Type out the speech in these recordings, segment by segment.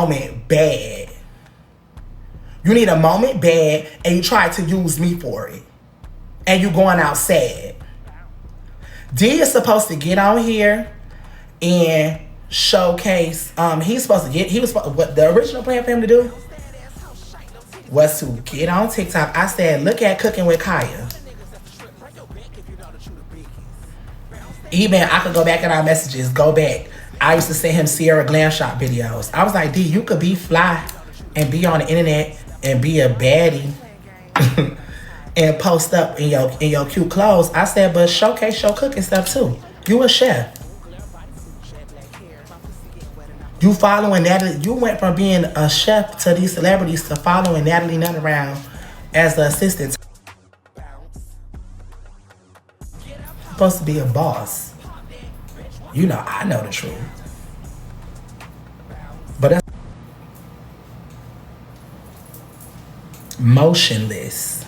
moment bad. You need a moment bad, and you try to use me for it. And you going out sad. D is supposed to get on here and showcase. What the original plan for him to do was to get on TikTok. I said, look at Cooking with Kaya. Even I could go back in our messages, go back. I used to send him Sierra Glam Shop videos. I was like, D, you could be fly and be on the internet and be a baddie and post up in your cute clothes. I said, but showcase your cooking stuff too. You a chef. You following Natalie. You went from being a chef to these celebrities to following Natalie Nunn around as the assistant. You're supposed to be a boss. You know, I know the truth. But that's motionless.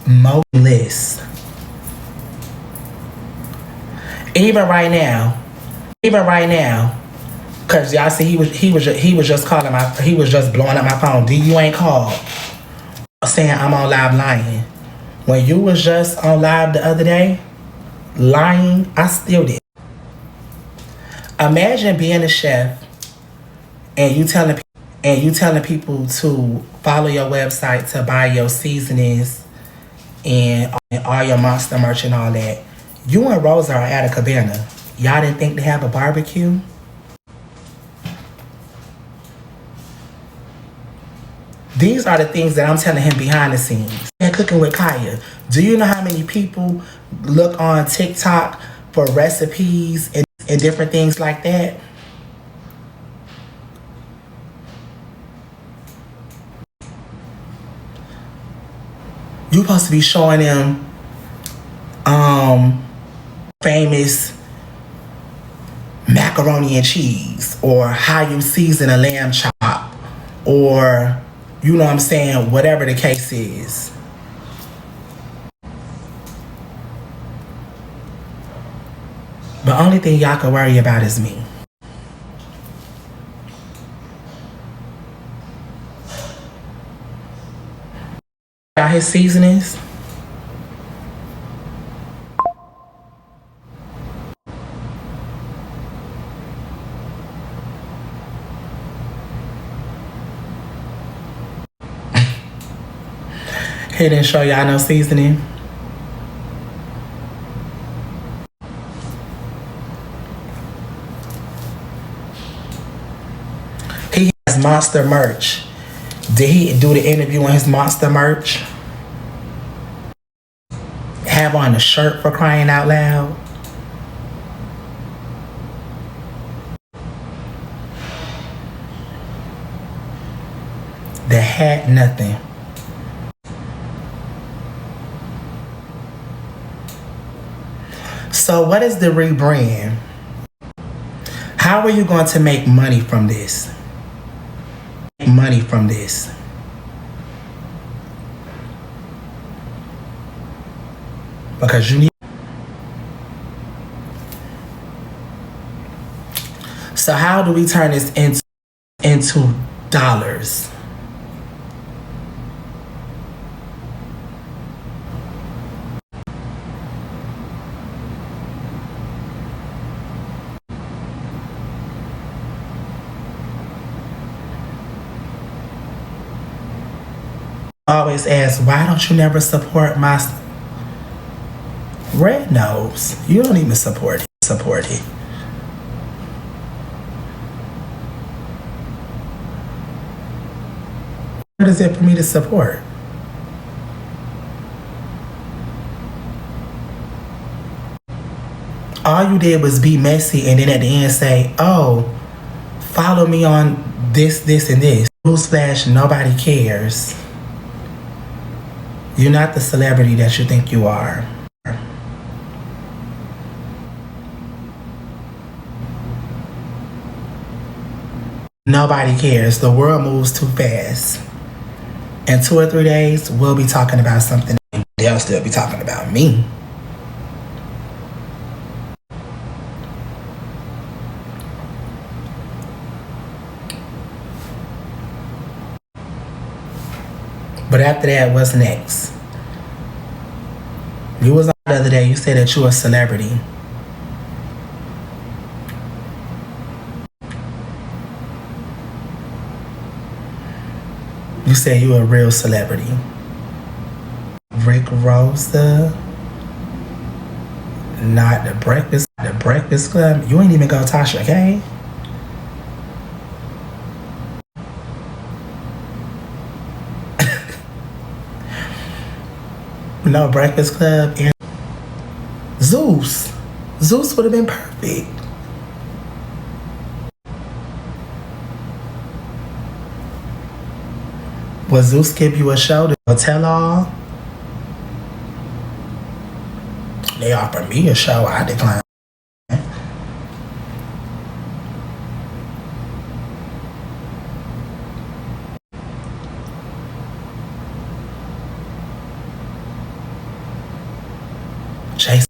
Motionless. Even right now, cause y'all see he was just calling he was just blowing up my phone. D, you ain't called saying I'm on live lying. When you was just on live the other day, lying, I still did. Imagine being a chef and you telling people to follow your website to buy your seasonings and all your monster merch and all that. You and Rosa are at a cabana. Y'all didn't think to have a barbecue? These are the things that I'm telling him behind the scenes. And Cooking with Kaya. Do you know how many people look on TikTok for recipes and different things like that? You're supposed to be showing them famous macaroni and cheese, or how you season a lamb chop, or you know what I'm saying, whatever the case is. The only thing y'all can worry about is me. Got his seasonings. He didn't show y'all no seasoning. He has monster merch. Did he do the interview on his monster merch? Have on a shirt, for crying out loud? The hat, nothing. So what is the rebrand? How are you going to make money from this? Money from this. Because you need. So how do we turn this into dollars? Always ask, why don't you never support my Red Nose? You don't even support it. What is it for me to support? All you did was be messy and then at the end say, oh, follow me on this, and this. Newsflash, nobody cares. You're not the celebrity that you think you are. Nobody cares. The world moves too fast. In 2 or 3 days, we'll be talking about something. They'll still be talking about me. But after that, what's next? You was on the other day, you said that you a celebrity. You said you a real celebrity. Rick Rosa, not the Breakfast Club. You ain't even go Tasha, okay? No Breakfast Club. And Zeus. Zeus would have been perfect. Would Zeus give you a show to tell all? They offered me a show, I declined. Chase.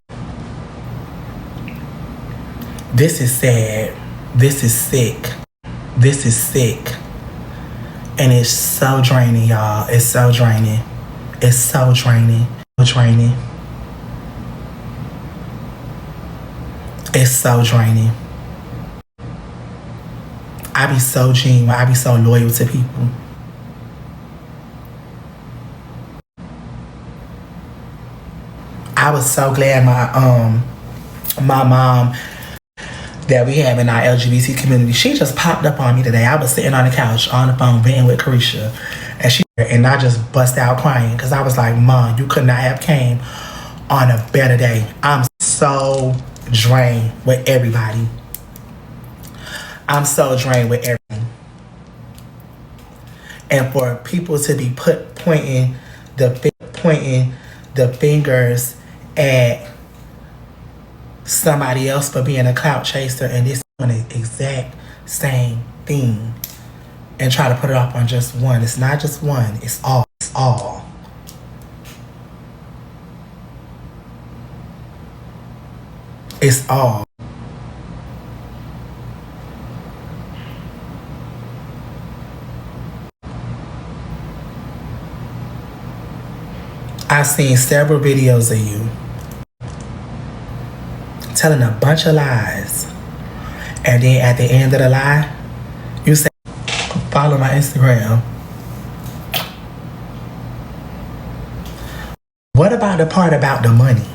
This is sad. This is sick. This is sick. And it's so draining, y'all. It's so draining. It's so draining. Draining. It's so draining. I be so genuine. I be so loyal to people. I was so glad my mom that we have in our LGBT community, she just popped up on me today. I was sitting on the couch on the phone venting with Carisha, and I just bust out crying because I was like, Mom, you could not have came on a better day. I'm so drained with everybody. I'm so drained with everything. And for people to be pointing the fingers at somebody else for being a clout chaser and this doing the exact same thing and try to put it off on just one. It's not just one. It's all. It's all. It's all. I've seen several videos of you telling a bunch of lies. And then at the end of the lie, you say, follow my Instagram. What about the part about the money?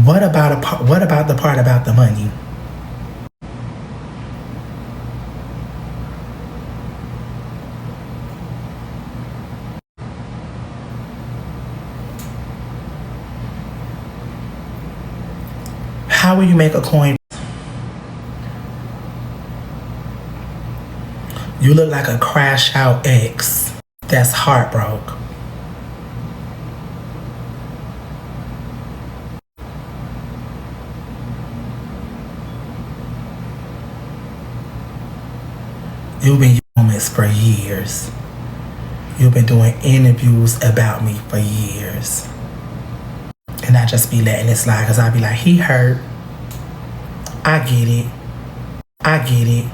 What about the part about the money? How will you make a coin? You look like a crash out ex that's heartbroken. You've been moments for years. You've been doing interviews about me for years. And I just be letting it slide because I be like, he hurt. I get it. I get it.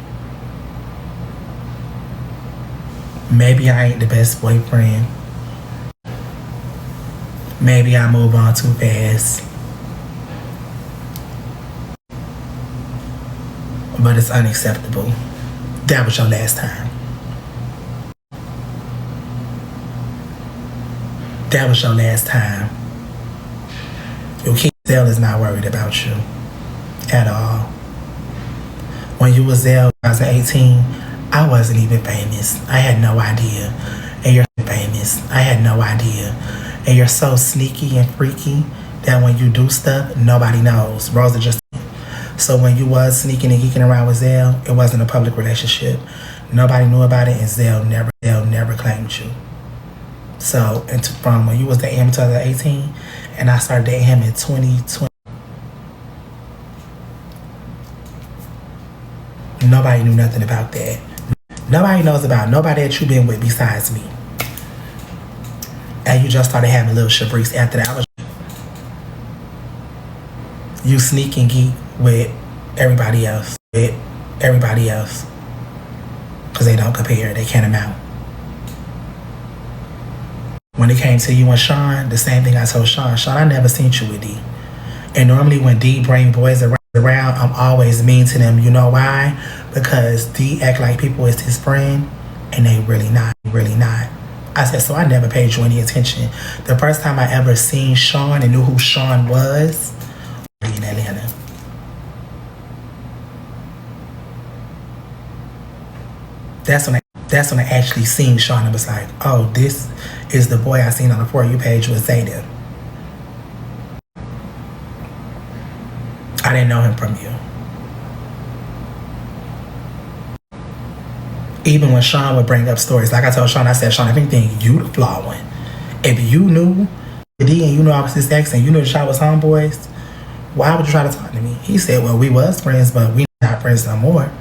Maybe I ain't the best boyfriend. Maybe I move on too fast. But it's unacceptable. That was your last time. That was your last time. Your kid Zell is not worried about you at all. When you was there in 2018, I wasn't even famous. I had no idea. And you're famous. I had no idea. And you're so sneaky and freaky that when you do stuff, nobody knows. Rosa just. So when you was sneaking and geeking around with Zell, it wasn't a public relationship. Nobody knew about it, and Zell never claimed you. So from when you was dating him in 2018, and I started dating him in 2020. Nobody knew nothing about that. Nobody knows about nobody that you've been with besides me. And you just started having little shabriks after that. You sneak and geek with everybody else. everybody else. Because they don't compare. They can't amount. When it came to you and Sean, the same thing I told Sean. Sean, I never seen you with D. And normally when D bring boys around, I'm always mean to them. You know why? Because D act like people is his friend, and they really not. Really not. I said, so I never paid you any attention. The first time I ever seen Sean and knew who Sean was in Atlanta. That's when I actually seen Sean and was like, oh, this is the boy I seen on the For You page with Zayden. I didn't know him from you. Even when Sean would bring up stories, like I told Sean, I said, Sean, if anything, you the flawed one. If you knew D and you knew I was his ex and you knew that y'all was homeboys, why would you try to talk to me? He said, well, we was friends, but we not friends no more.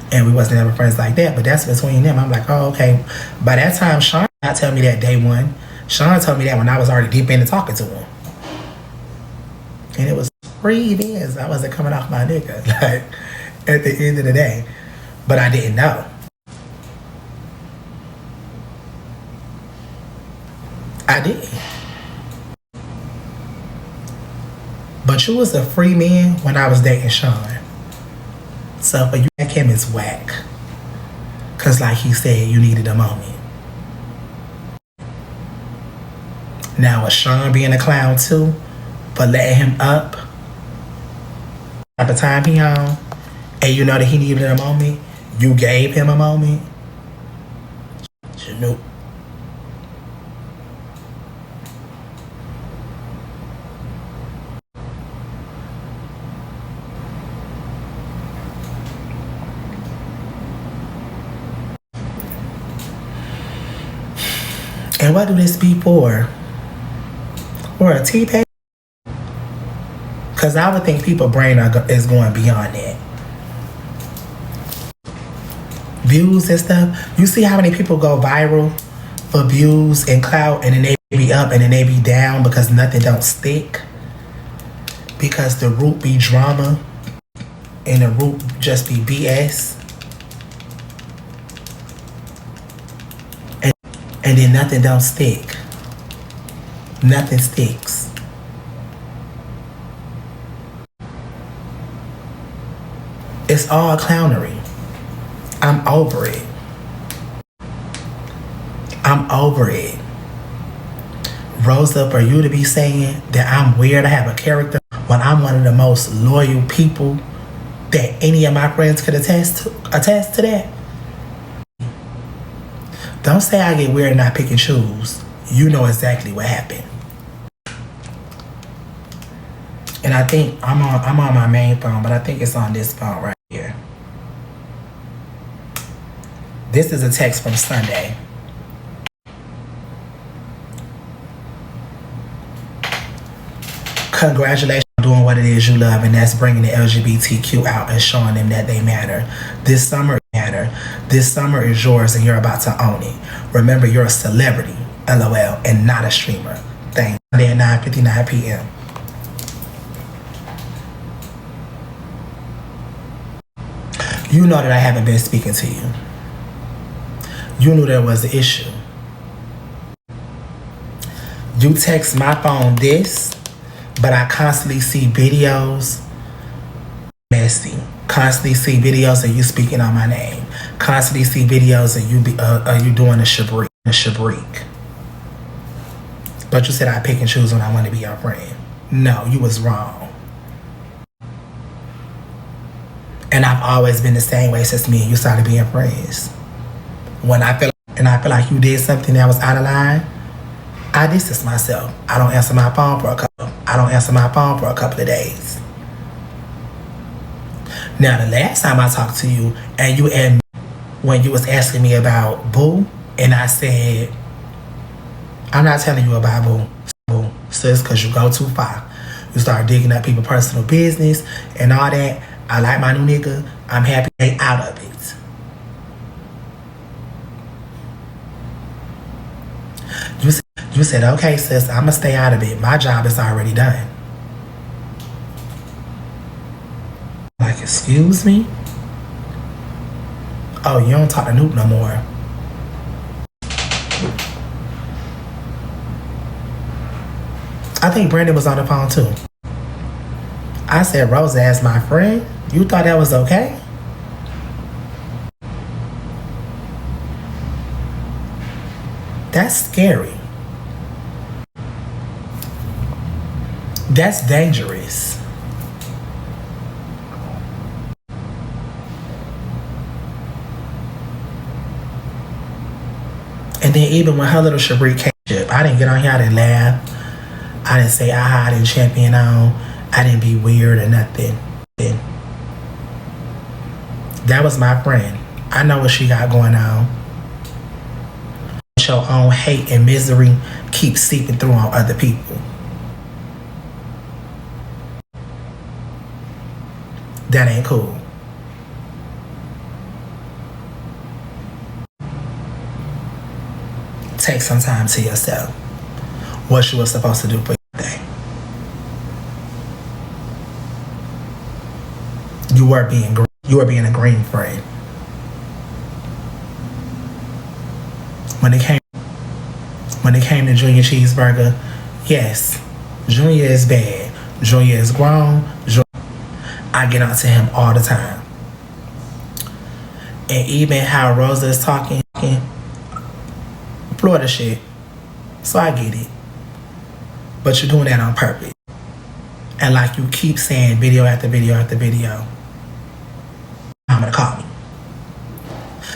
And we wasn't ever friends like that, but that's between them. I'm like, oh, okay. By that time, Sean did not tell me that day one. Sean told me that when I was already deep into talking to him. And it was 3 years I wasn't coming off my nigga, like, at the end of the day. But I didn't know. I did. But you was a free man when I was dating Sean. So for you, that him is whack. Cause like he said, you needed a moment. Now with Sean being a clown too, but letting him up at the time he on, and you know that he needed a moment, you gave him a moment. You knew. And what do this be for? For a T-page? Because I would think people's brain is going beyond that. Views and stuff. You see how many people go viral for views and clout, and then they be up and then they be down because nothing don't stick? Because the root be drama and the root just be BS. And then nothing don't stick. Nothing sticks. It's all clownery. I'm over it. I'm over it. Rosa, for you to be saying that I'm weird, I have a character, when I'm one of the most loyal people that any of my friends could attest to that. Don't say I get weird and I pick and choose. You know exactly what happened. And I think I'm on my main phone, but I think it's on this phone right here. This is a text from Sunday. Congratulations on doing what it is you love, and that's bringing the LGBTQ out and showing them that they matter. This summer matter. This summer is yours and you're about to own it. Remember, you're a celebrity, LOL, and not a streamer. Thanks. Sunday at 9:59 p.m. You know that I haven't been speaking to you. You knew there was an issue. You text my phone this, but I constantly see videos messy. Constantly see videos of you speaking on my name. Constantly see videos of you doing a shabrik. But you said I pick and choose when I want to be your friend. No, you was wrong. And I've always been the same way since me and you started being friends. When I feel like you did something that was out of line, I distance myself. I don't answer my phone for a couple of days. Now, the last time I talked to you, and you and when you was asking me about Boo, and I said, I'm not telling you about Boo, sis, because you go too far. You start digging up people's personal business and all that. I like my new nigga. I'm happy they out of it. You said, okay, sis, I'm going to stay out of it. My job is already done. Like, excuse me? Oh, you don't talk to Noop no more. I think Brandon was on the phone too. I said, Rosa as my friend? You thought that was okay? That's scary. That's dangerous. And then even when her little Shabri came, I didn't get on here, I didn't laugh. I didn't say I didn't champion on. I didn't be weird or nothing. That was my friend. I know what she got going on. Your own hate and misery keeps seeping through on other people. That ain't cool. Take some time to yourself. What you were supposed to do for your day. You were being a green friend. When it came to Junior Cheeseburger, yes, Junior is bad. Junior is grown. I get on to him all the time. And even how Rosa is talking, Florida shit. So I get it. But you're doing that on purpose. And like you keep saying video after video after video, I'm gonna call me.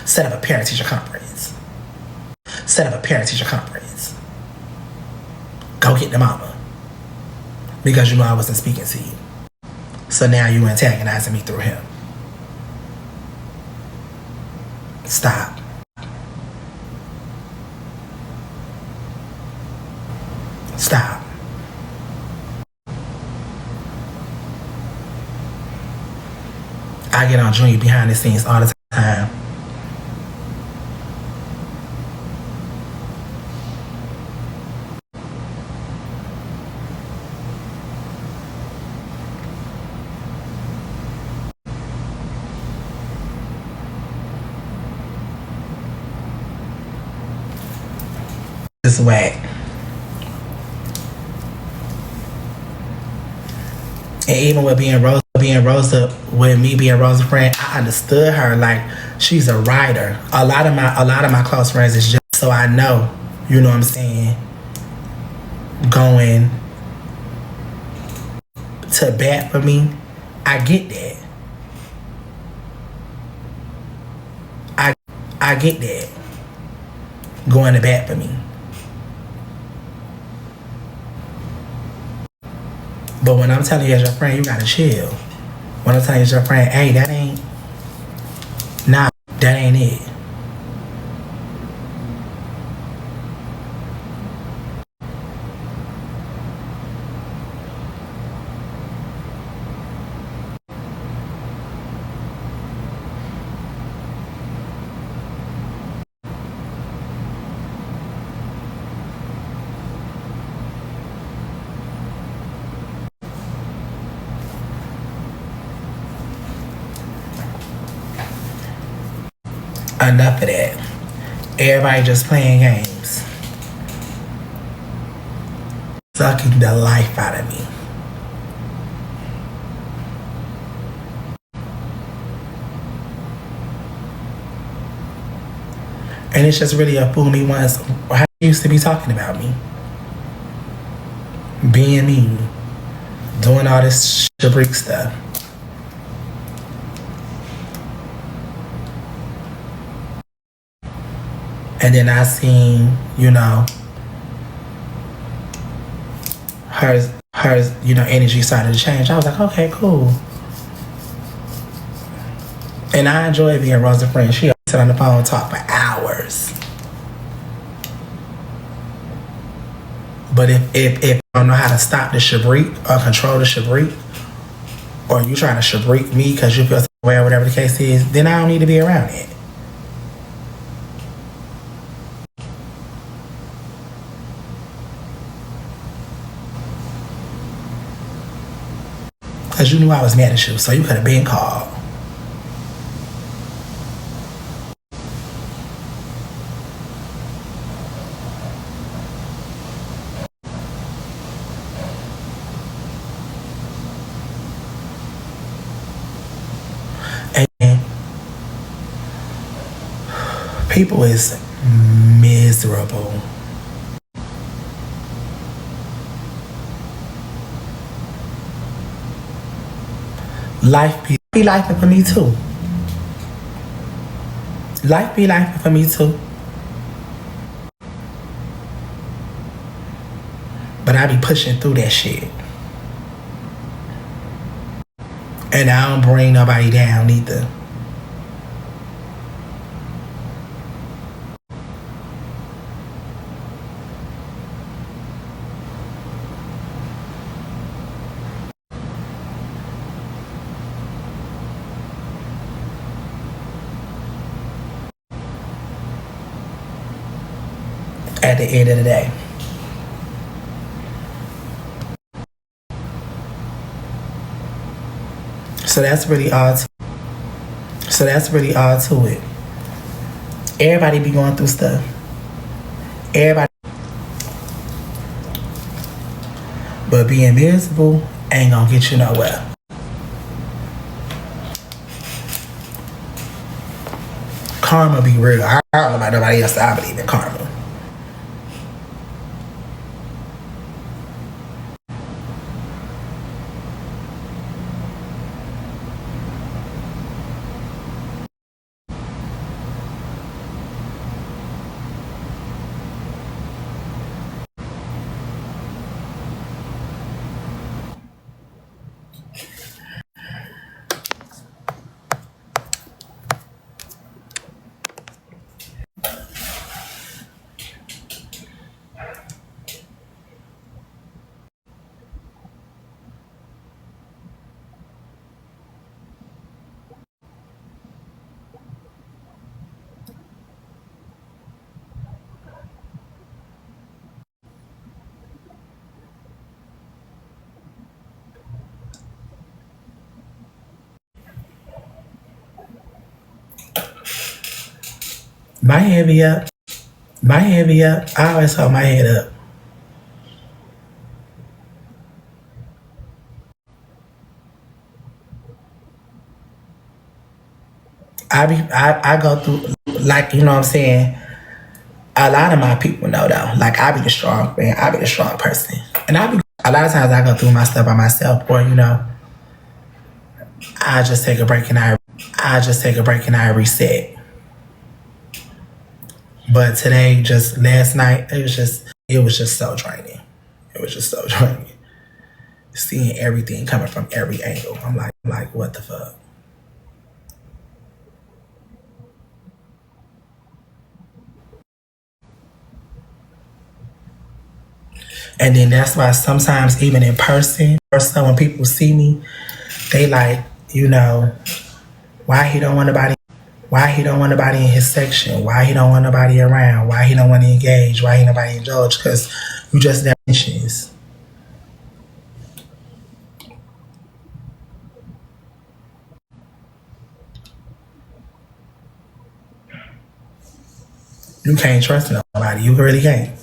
Set up a parent-teacher conference. Set up a parent-teacher conference. Go get the mama. Because you know I wasn't speaking to you. So now you antagonizing me through him. Stop. Stop. I get on Junior behind the scenes all the time. This is whack. And even with with me being Rosa's friend, I understood her. Like, she's a writer. A lot of my close friends is just so I know, you know what I'm saying, going to bat for me. I get that. I get that. Going to bat for me. But when I'm telling you as your friend, you gotta chill. When I'm telling you as your friend, hey, that ain't it. Enough of that. Everybody just playing games. Sucking the life out of me. And it's just really a fool me once. How you used to be talking about me. Being mean. Doing all this shabrique stuff. And then I seen, you know, her, you know, energy started to change. I was like, okay, cool. And I enjoy being Rosa's friend. She sit on the phone and talk for hours. But if you don't know how to stop the shabrique or control the shabrique, or you trying to shabrique me because you feel some way or whatever the case is, then I don't need to be around it. Because you knew I was mad at you, so you could have been called. People is miserable. Life be life for me too. Life be life for me too. But I be pushing through that shit. And I don't bring nobody down either. At the end of the day. So that's really all to it. Everybody be going through stuff. Everybody. But being miserable ain't gonna get you nowhere. Karma be real. I don't know about nobody else. I believe in karma. My head be up. My head be up. I always hold my head up. I go through, like, you know what I'm saying? A lot of my people know though. Like, I be the strong man. I be the strong person. And a lot of times I go through my stuff by myself, or, you know, I just take a break and I reset. But today, just last night, it was just so draining. It was just so draining. Seeing everything coming from every angle. I'm like, what the fuck? And then that's why sometimes even in person, or so when people see me, they like, you know, why he don't want nobody in his section, why he don't want nobody around, why he don't want to engage, why he nobody indulge, because you just never mentions. You can't trust nobody. You really can't.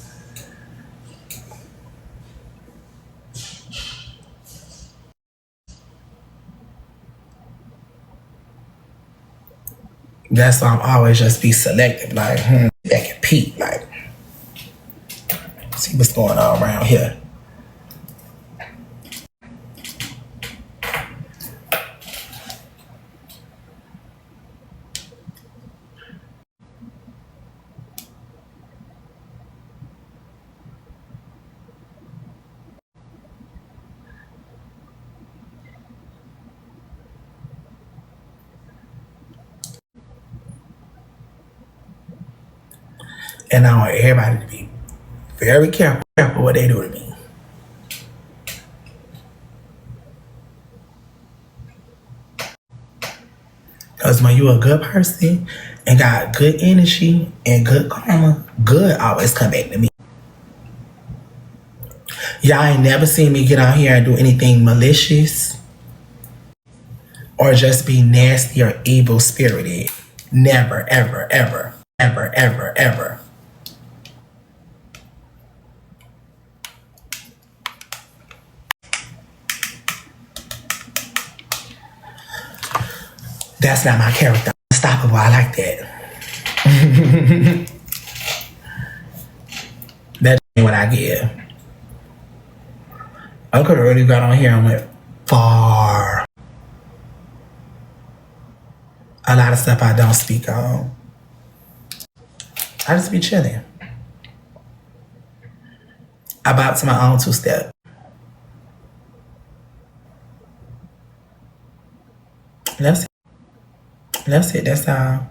That's why I'm always just be selective. Like, back and peep. Like, see what's going on around here. And I want everybody to be very careful what they do to me. Because when you a good person and got good energy and good karma, good always come back to me. Y'all ain't never seen me get out here and do anything malicious or just be nasty or evil spirited. Never, ever, ever, ever, ever, ever. That's not my character. Unstoppable. I like that. That's what I give. I could have really got on here and went far. A lot of stuff I don't speak on. I just be chilling. I bop to my own two-step. That's it. That's it. That's all.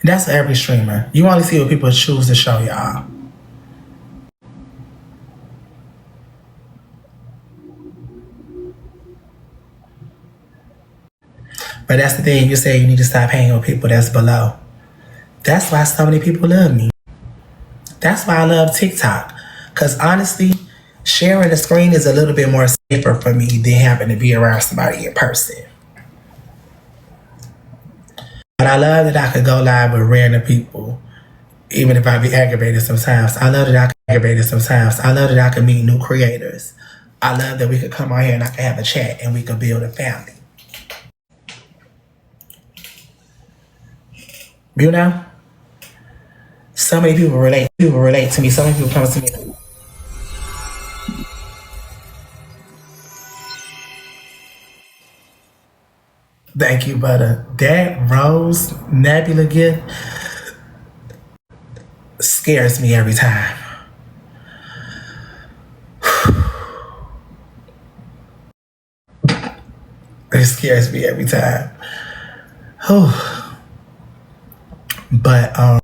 That's every streamer. You only see what people choose to show y'all. But that's the thing. You say you need to stop hanging with people that's below. That's why so many people love me. That's why I love TikTok. Because honestly, sharing the screen is a little bit more safer for me than having to be around somebody in person. But I love that I could go live with random people, even if I be aggravated sometimes. I love that I could be aggravated sometimes. I love that I could meet new creators. I love that we could come on here and I could have a chat and we could build a family. You know? So many people relate to me. So many people come to me. Thank you, Butter. That Rose Nebula gift scares me every time. It scares me every time. But I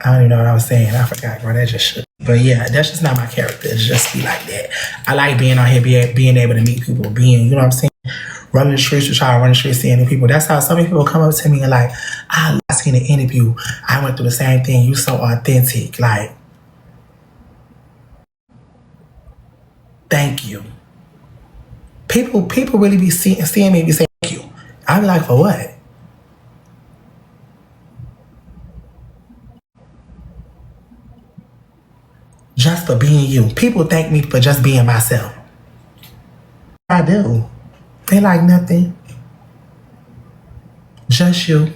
don't even know what I was saying. I forgot, bro. That just shook. But yeah, that's just not my character. It's just be like that. I like being on here, being able to meet people, you know what I'm saying? Running the streets with y'all, running the streets, seeing new people. That's how so many people come up to me and like, I seen an interview. I went through the same thing. You so authentic. Like, thank you. People really be seeing me and be saying thank you. I be like, for what? Just for being you. People thank me for just being myself. I do. They like nothing. Just you.